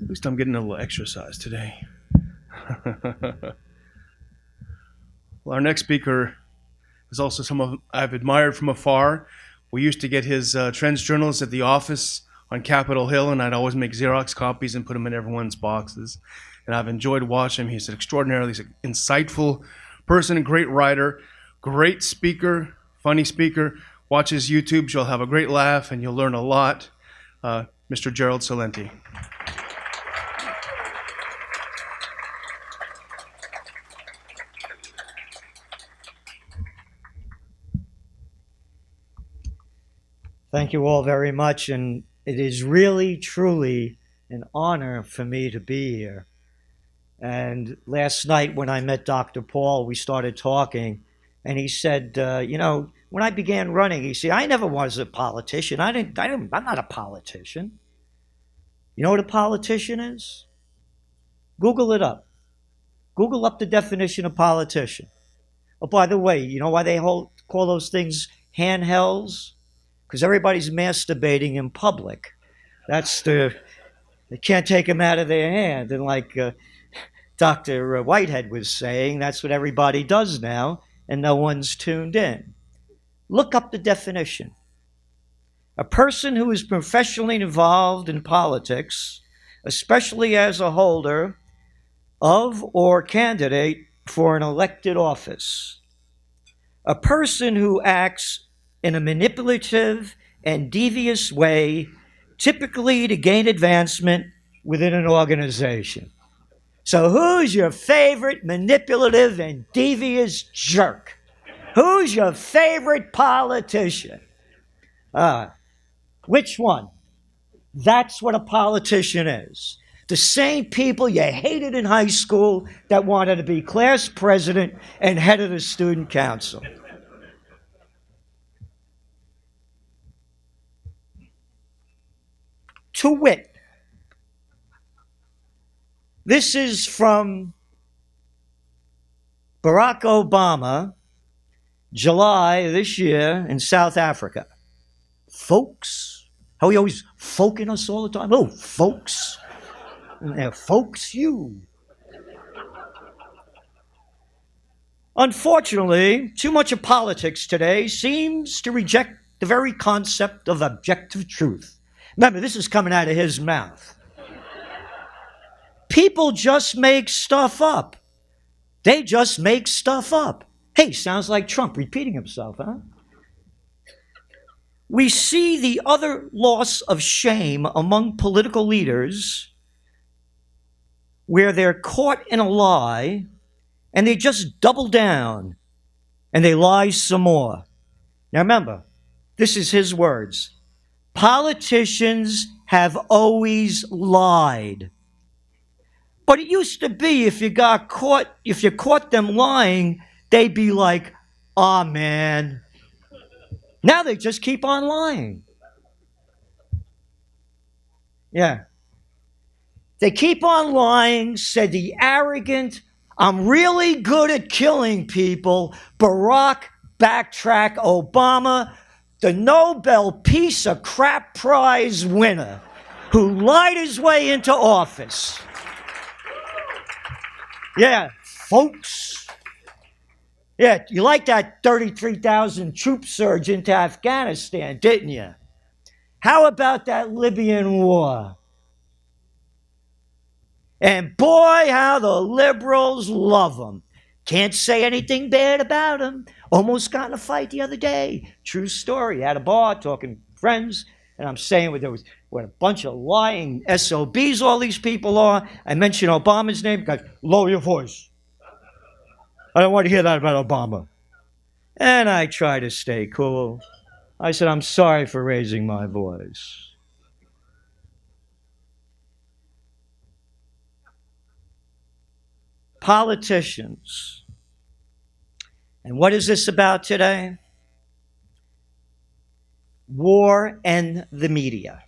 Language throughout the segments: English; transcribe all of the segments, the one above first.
At least I'm getting a little exercise today. Well, our next speaker is also someone I've admired from afar. We used to get his Trends journals at the office on Capitol Hill, and I'd always make Xerox copies and put them in everyone's boxes. And I've enjoyed watching him. He's an extraordinarily insightful person, a great writer, great speaker, funny speaker. Watch his YouTube. You'll have a great laugh, and you'll learn a lot. Mr. Gerald Celente. Thank you all very much, and it is really, truly an honor for me to be here. And last night when I met Dr. Paul, we started talking, and he said, when I began running, he said, I never was a politician. I'm not a politician. You know what a politician is? Google it up. Google up the definition of politician. Oh, by the way, you know why they call those things handhelds? Because everybody's masturbating in public. They can't take them out of their hand. And like Dr. Whitehead was saying, that's what everybody does now, and no one's tuned in. Look up the definition. A person who is professionally involved in politics, especially as a holder of or candidate for an elected office. A person who acts in a manipulative and devious way, typically to gain advancement within an organization. So who's your favorite manipulative and devious jerk? Who's your favorite politician? Which one? That's what a politician is. The same people you hated in high school that wanted to be class president and head of the student council. To wit, this is from Barack Obama, July this year in South Africa. Folks, how he always folking us all the time. Oh, folks. Folks, you. Unfortunately, too much of politics today seems to reject the very concept of objective truth. Remember, this is coming out of his mouth. People just make stuff up. They just make stuff up. Hey, sounds like Trump repeating himself, huh? We see the other loss of shame among political leaders where they're caught in a lie and they just double down and they lie some more. Now remember, this is his words. Politicians have always lied. But it used to be if you caught them lying, they'd be like, "Aw, man." Now they just keep on lying. Yeah. They keep on lying, said the arrogant, "I'm really good at killing people," Barack backtrack Obama, the Nobel Peace of Crap Prize winner who lied his way into office. Yeah, folks. Yeah, you like that 33,000 troop surge into Afghanistan, didn't you? How about that Libyan war? And boy, how the liberals love them. Can't say anything bad about them. Almost got in a fight the other day. True story. At a bar, talking friends, and I'm saying what a bunch of lying SOBs all these people are. I mentioned Obama's name. Guys, lower your voice. I don't want to hear that about Obama. And I try to stay cool. I said, I'm sorry for raising my voice. Politicians. And what is this about today? War and the media.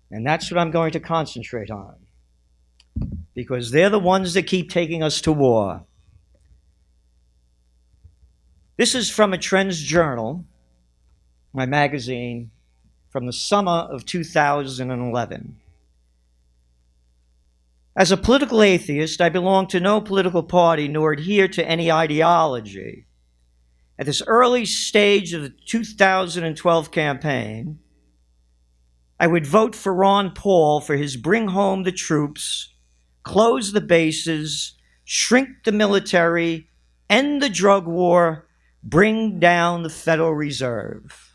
And that's what I'm going to concentrate on. Because they're the ones that keep taking us to war. This is from a Trends journal, my magazine, from the summer of 2011. As a political atheist, I belong to no political party nor adhere to any ideology. At this early stage of the 2012 campaign, I would vote for Ron Paul for his bring home the troops, close the bases, shrink the military, end the drug war, bring down the Federal Reserve.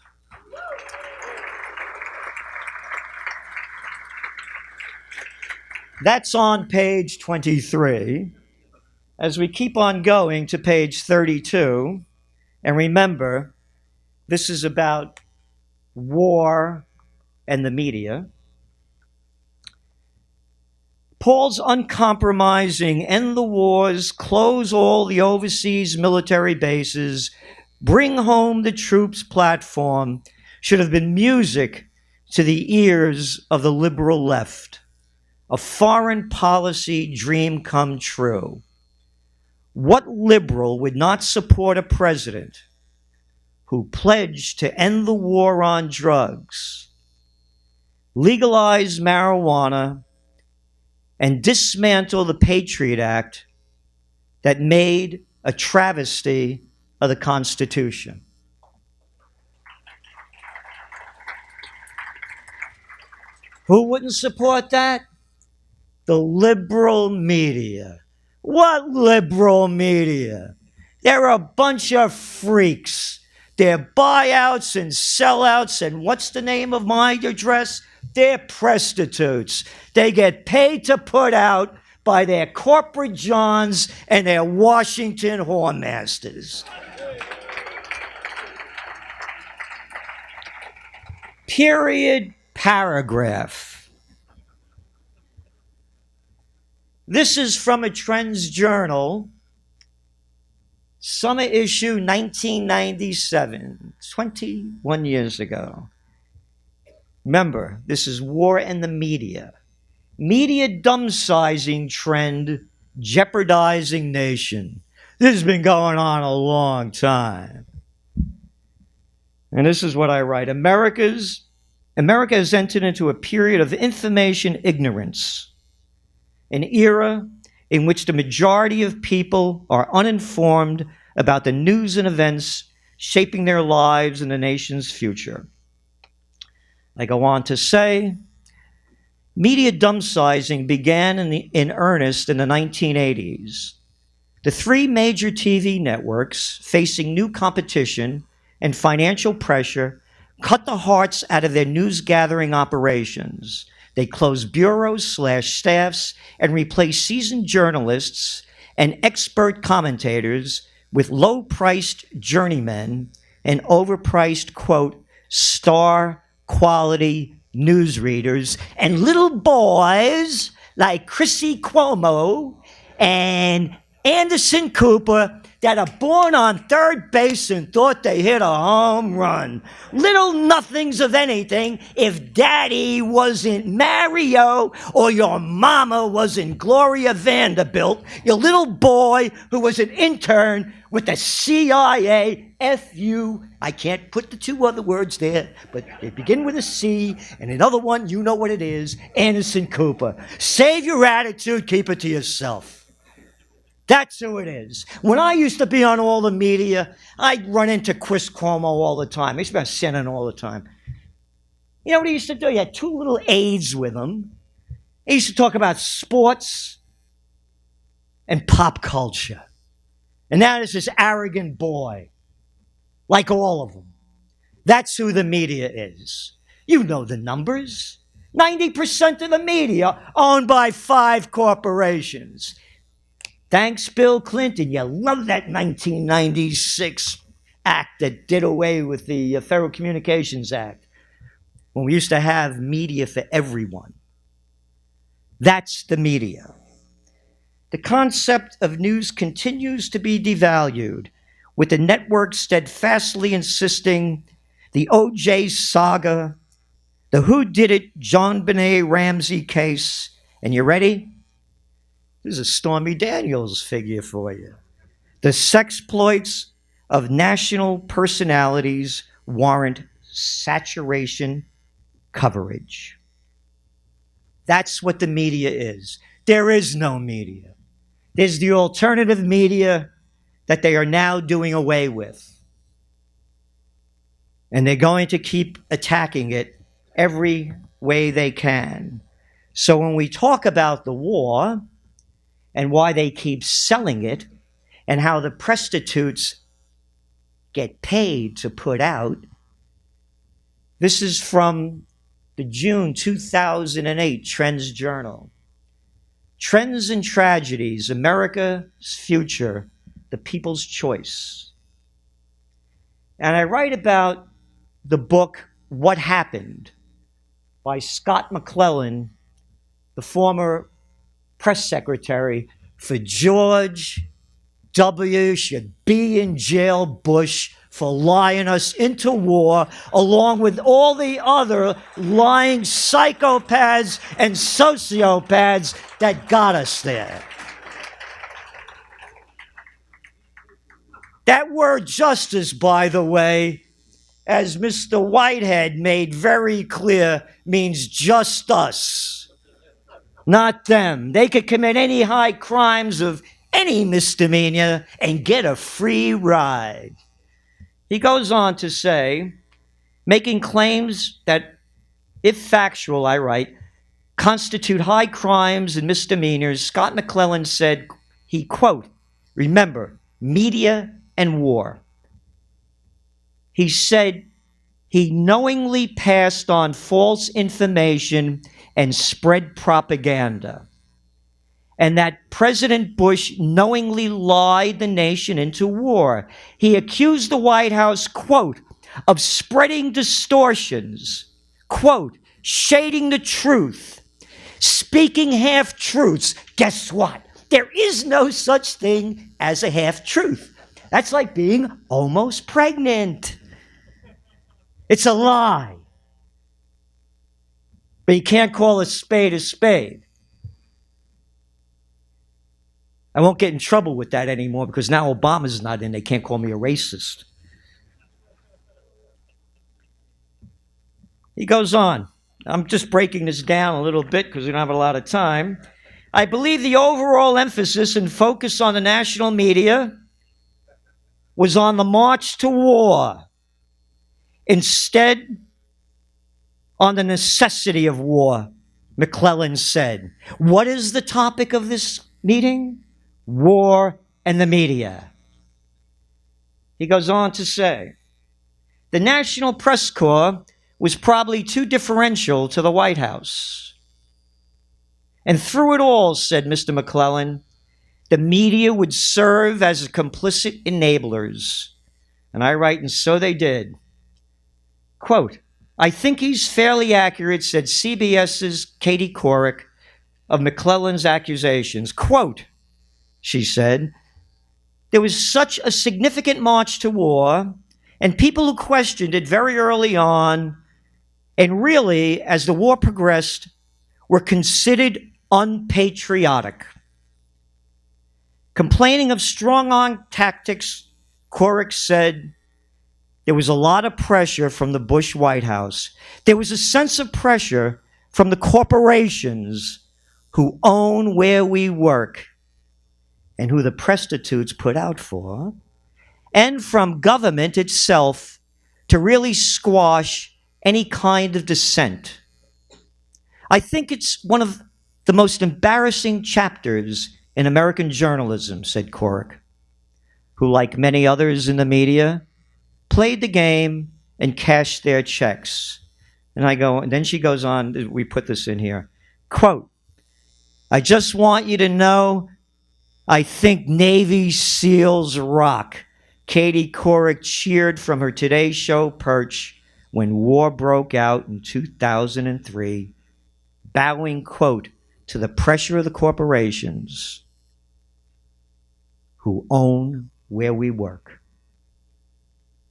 That's on page 23. As we keep on going to page 32, and remember, this is about war and the media. Paul's uncompromising end the wars, close all the overseas military bases, bring home the troops platform should have been music to the ears of the liberal left. A foreign policy dream come true. What liberal would not support a president who pledged to end the war on drugs, legalize marijuana, and dismantle the Patriot Act that made a travesty of the Constitution? Who wouldn't support that? The liberal media. What liberal media? They're a bunch of freaks. They're buyouts and sellouts, and what's the name of my address? They're Presstitutes. They get paid to put out by their corporate johns and their Washington whoremasters. Period, paragraph. This is from a Trends Journal, summer issue 1997, 21 years ago. Remember, this is war and the media. Media dumb-sizing trend jeopardizing nation. This has been going on a long time. And this is what I write. America has entered into a period of information ignorance, an era in which the majority of people are uninformed about the news and events shaping their lives and the nation's future. I go on to say, media dumb-sizing began in earnest in the 1980s. The three major TV networks, facing new competition and financial pressure, cut the hearts out of their news-gathering operations. They closed bureaus/staffs and replaced seasoned journalists and expert commentators with low-priced journeymen and overpriced, quote, star quality newsreaders and little boys like Chrissy Cuomo and Anderson Cooper that are born on third base and thought they hit a home run. Little nothings of anything if daddy wasn't Mario or your mama wasn't Gloria Vanderbilt, your little boy who was an intern with the CIA. F-U, I can't put the two other words there, but they begin with a C, and another one, you know what it is, Anderson Cooper. Save your attitude, keep it to yourself. That's who it is. When I used to be on all the media, I'd run into Chris Cuomo all the time. I used to be on CNN all the time. You know what he used to do? He had two little aides with him. He used to talk about sports and pop culture. And now there's this arrogant boy, like all of them. That's who the media is. You know the numbers. 90% of the media owned by 5 corporations. Thanks, Bill Clinton. You love that 1996 act that did away with the Federal Communications Act, when we used to have media for everyone. That's the media. The concept of news continues to be devalued, with the network steadfastly insisting the O.J. saga, the whodidit JonBenet Ramsey case, and you ready? This is a Stormy Daniels figure for you. The sexploits of national personalities warrant saturation coverage. That's what the media is. There is no media. There's the alternative media that they are now doing away with. And they're going to keep attacking it every way they can. So when we talk about the war and why they keep selling it and how the Presstitutes get paid to put out, this is from the June 2008 Trends Journal. Trends and Tragedies, America's Future, the People's Choice. And I write about the book, What Happened, by Scott McClellan, the former press secretary for George W. should be in jail Bush for lying us into war, along with all the other lying psychopaths and sociopaths that got us there. That word justice, by the way, as Mr. Whitehead made very clear, means just us, not them. They could commit any high crimes of any misdemeanor and get a free ride. He goes on to say, making claims that, if factual, I write, constitute high crimes and misdemeanors, Scott McClellan said, he, quote, remember, media and war. He said he knowingly passed on false information and spread propaganda, and that President Bush knowingly lied the nation into war. He accused the White House, quote, of spreading distortions, quote, shading the truth, speaking half-truths. Guess what? There is no such thing as a half-truth. That's like being almost pregnant. It's a lie. But you can't call a spade a spade. I won't get in trouble with that anymore because now Obama's not in. They can't call me a racist. He goes on. I'm just breaking this down a little bit because we don't have a lot of time. I believe the overall emphasis and focus on the national media was on the march to war, instead on the necessity of war, McClellan said. What is the topic of this meeting? War and the media. He goes on to say, the National Press Corps was probably too differential to the White House. And through it all, said Mr. McClellan, the media would serve as complicit enablers. And I write, and so they did. Quote, I think he's fairly accurate, said CBS's Katie Couric, of McClellan's accusations. Quote, she said, there was such a significant march to war, and people who questioned it very early on, and really, as the war progressed, were considered unpatriotic. Complaining of strong-arm tactics, Couric said, there was a lot of pressure from the Bush White House. There was a sense of pressure from the corporations who own where we work and who the Presstitutes put out for, and from government itself to really squash any kind of dissent. I think it's one of the most embarrassing chapters in American journalism, said Couric, who, like many others in the media, played the game and cashed their checks. And then she goes on, we put this in here, quote, I just want you to know I think Navy SEALs rock. Katie Couric cheered from her Today Show perch when war broke out in 2003, bowing, quote, to the pressure of the corporations who own where we work.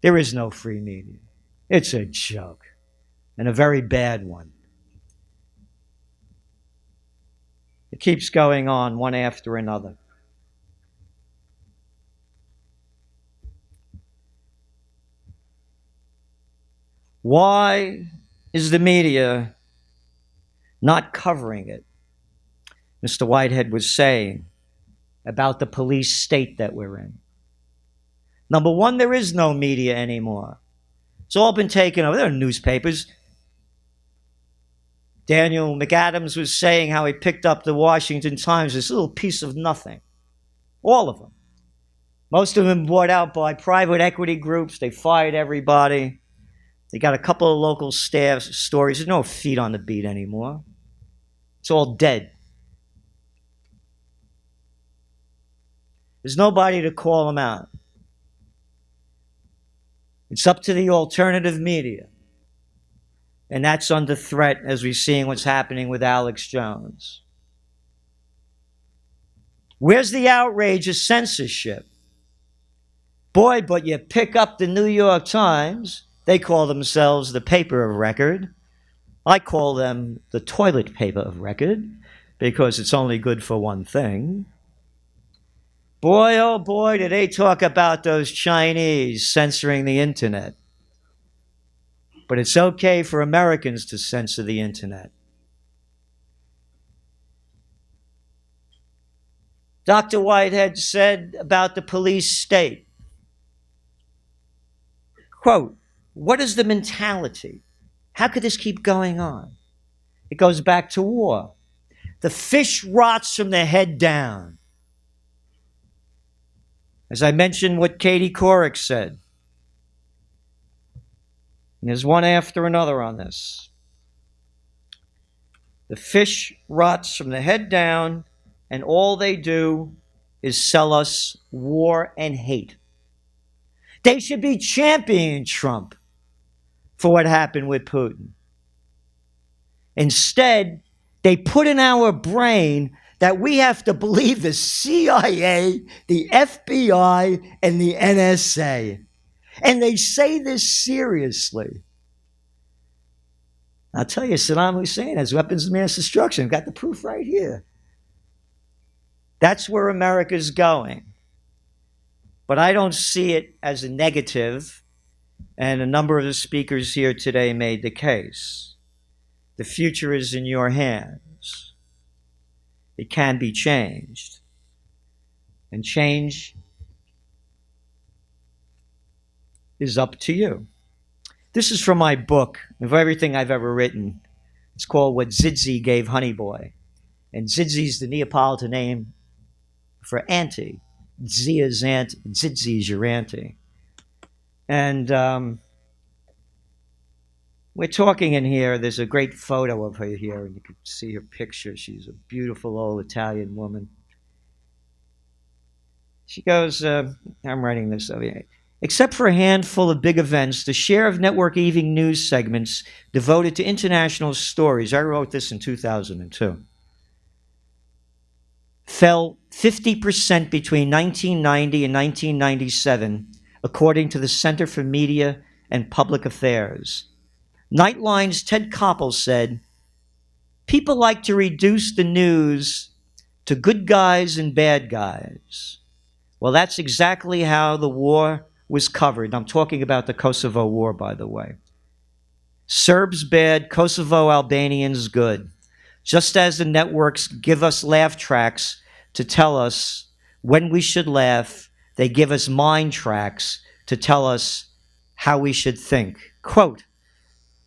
There is no free media. It's a joke, and a very bad one. It keeps going on one after another. Why is the media not covering it? Mr. Whitehead was saying about the police state that we're in. Number one, there is no media anymore. It's all been taken over. There are newspapers. Daniel McAdams was saying how he picked up the Washington Times, this little piece of nothing. All of them. Most of them bought out by private equity groups. They fired everybody. They got a couple of local staff stories. There's no feet on the beat anymore. It's all dead. There's nobody to call them out. It's up to the alternative media. And that's under threat as we're seeing what's happening with Alex Jones. Where's the outrage of censorship? Boy, but you pick up the New York Times. They call themselves the paper of record. I call them the toilet paper of record because it's only good for one thing. Boy, oh boy, do they talk about those Chinese censoring the internet. But it's okay for Americans to censor the internet. Dr. Whitehead said about the police state, quote, what is the mentality? How could this keep going on? It goes back to war. The fish rots from the head down. As I mentioned what Katie Couric said, and there's one after another on this. The fish rots from the head down, and all they do is sell us war and hate. They should be championing Trump for what happened with Putin. Instead, they put in our brain that we have to believe the CIA, the FBI, and the NSA. And they say this seriously. I'll tell you, Saddam Hussein has weapons of mass destruction. I've got the proof right here. That's where America's going. But I don't see it as a negative, and a number of the speakers here today made the case. The future is in your hands. It can be changed. And change is up to you. This is from my book, of everything I've ever written. It's called What Zidzi Gave Honey Boy. And Zidzi is the Neapolitan name for auntie. Zia is aunt, Zidzi is your auntie. And we're talking in here. There's a great photo of her here, and you can see her picture. She's a beautiful old Italian woman. She goes, I'm writing this over here. Except for a handful of big events, the share of network evening news segments devoted to international stories, I wrote this in 2002, fell 50% between 1990 and 1997, according to the Center for Media and Public Affairs. Nightline's Ted Koppel said, people like to reduce the news to good guys and bad guys. Well, that's exactly how the war was covered. I'm talking about the Kosovo War, by the way. Serbs bad, Kosovo Albanians good. Just as the networks give us laugh tracks to tell us when we should laugh, they give us mind tracks to tell us how we should think. Quote,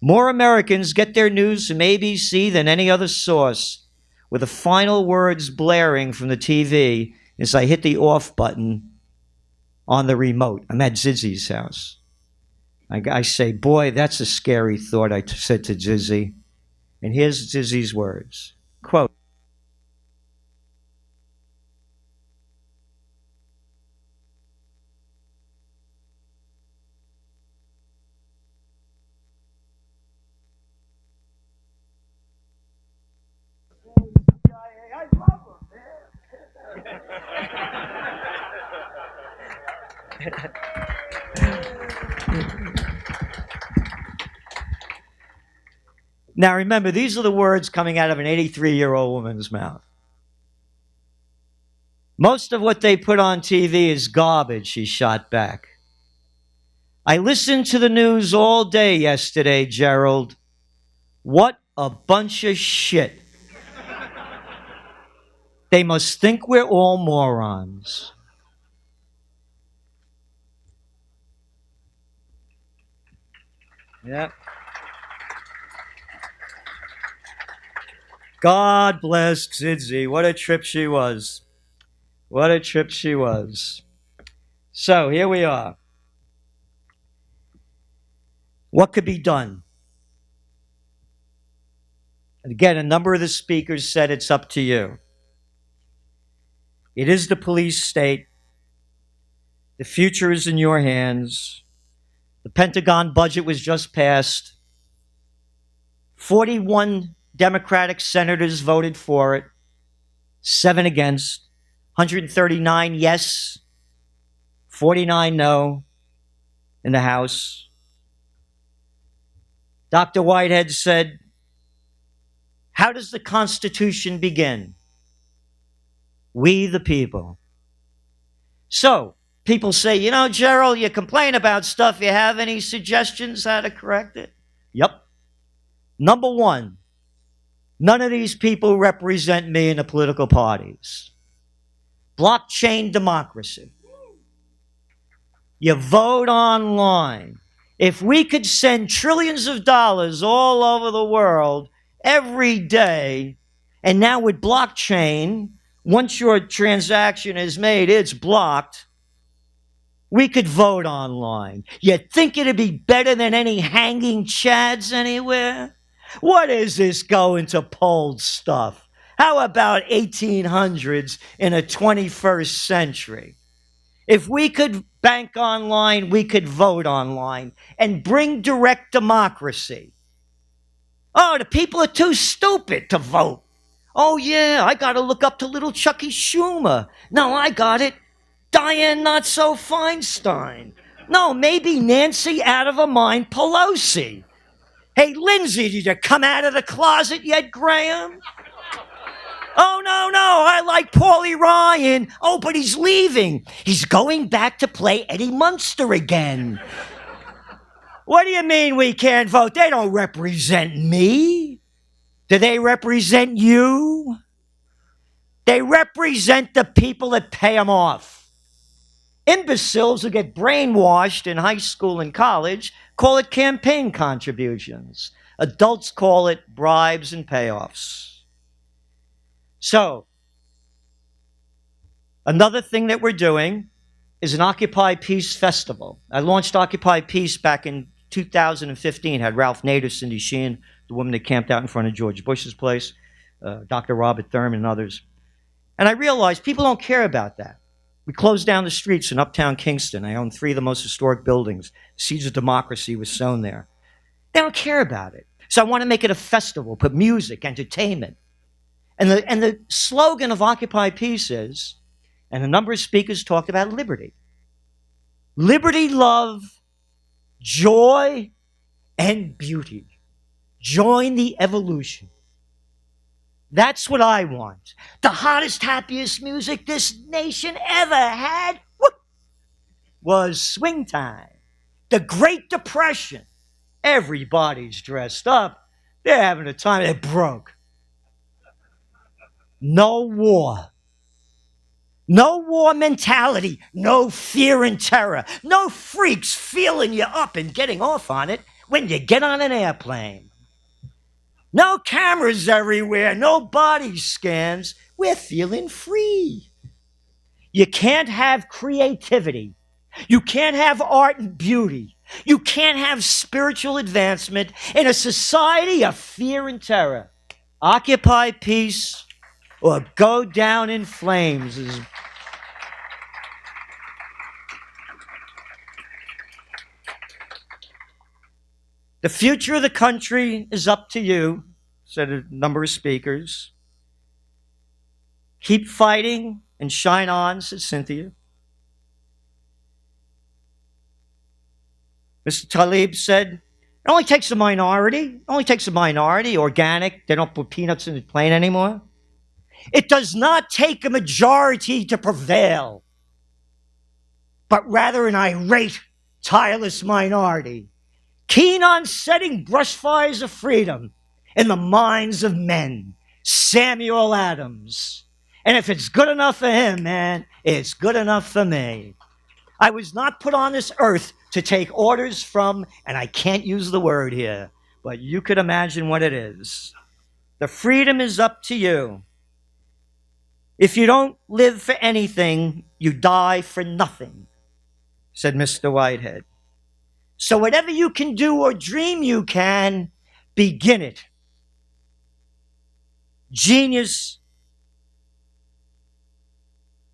more Americans get their news from ABC than any other source, with the final words blaring from the TV as I hit the off button on the remote. I'm at Zizzy's house. I say, boy, that's a scary thought, I said to Zizzy. And here's Zizzy's words. Quote, now remember, these are the words coming out of an 83-year-old woman's mouth. Most of what they put on TV is garbage, she shot back. I listened to the news all day yesterday, Gerald. What a bunch of shit. They must think we're all morons. Yeah. God bless Zidzi. What a trip she was. What a trip she was. So here we are. What could be done? And again, a number of the speakers said it's up to you. It is the police state. The future is in your hands. The Pentagon budget was just passed. 41 Democratic senators voted for it, 7 against, 139 yes, 49 no in the House. Dr. Whitehead said, how does the Constitution begin? We the people. So, people say, you know, Gerald, you complain about stuff. You have any suggestions how to correct it? Yep. Number one, none of these people represent me in the political parties. Blockchain democracy. You vote online. If we could send trillions of dollars all over the world every day, and now with blockchain, once your transaction is made, it's blocked, we could vote online. You think it'd be better than any hanging chads anywhere? What is this going to poll stuff? How about 1800s in a 21st century? If we could bank online, we could vote online and bring direct democracy. Oh, the people are too stupid to vote. Oh, yeah, I got to look up to little Chucky Schumer. No, I got it. Diane Not-So-Feinstein. No, maybe Nancy out of her mind Pelosi. Hey, Lindsay, did you come out of the closet yet, Graham? Oh, no, I like Paulie Ryan. Oh, but he's leaving. He's going back to play Eddie Munster again. What do you mean we can't vote? They don't represent me. Do they represent you? They represent the people that pay them off. Imbeciles who get brainwashed in high school and college call it campaign contributions. Adults call it bribes and payoffs. So, another thing that we're doing is an Occupy Peace Festival. I launched Occupy Peace back in 2015, had Ralph Nader, Cindy Sheehan, the woman that camped out in front of George Bush's place, Dr. Robert Thurman and others. And I realized people don't care about that. We closed down the streets in uptown Kingston. I own 3 of the most historic buildings. The seeds of democracy was sown there. They don't care about it. So I want to make it a festival, put music, entertainment. And the slogan of Occupy Peace is, and a number of speakers talked about liberty. Liberty, love, joy, and beauty. Join the evolution. That's what I want. The hottest, happiest music this nation ever had was swing time. The Great Depression. Everybody's dressed up. They're having a time. They're broke. No war. No war mentality. No fear and terror. No freaks feeling you up and getting off on it when you get on an airplane. No cameras everywhere. No body scans. We're feeling free. You can't have creativity. You can't have art and beauty. You can't have spiritual advancement in a society of fear and terror. Occupy peace or go down in flames. The future of the country is up to you, said a number of speakers. Keep fighting and shine on, said Cynthia. Mr. Talib said, it only takes a minority. It only takes a minority, organic. They don't put peanuts in the plane anymore. It does not take a majority to prevail, but rather an irate, tireless minority, keen on setting brush fires of freedom in the minds of men. Samuel Adams. And if it's good enough for him, man, it's good enough for me. I was not put on this earth to take orders from, and I can't use the word here, but you could imagine what it is. The freedom is up to you. If you don't live for anything, you die for nothing, said Mr. Whitehead. So whatever you can do or dream you can, begin it. Genius,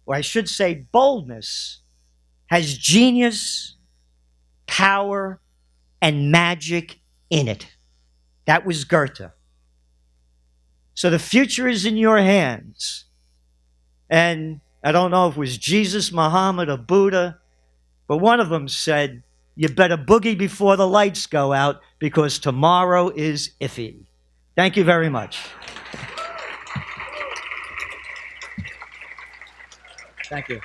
or I should say boldness, has genius, power, and magic in it. That was Goethe. So the future is in your hands. And I don't know if it was Jesus, Muhammad, or Buddha, but one of them said, you better boogie before the lights go out because tomorrow is iffy. Thank you very much. Thank you.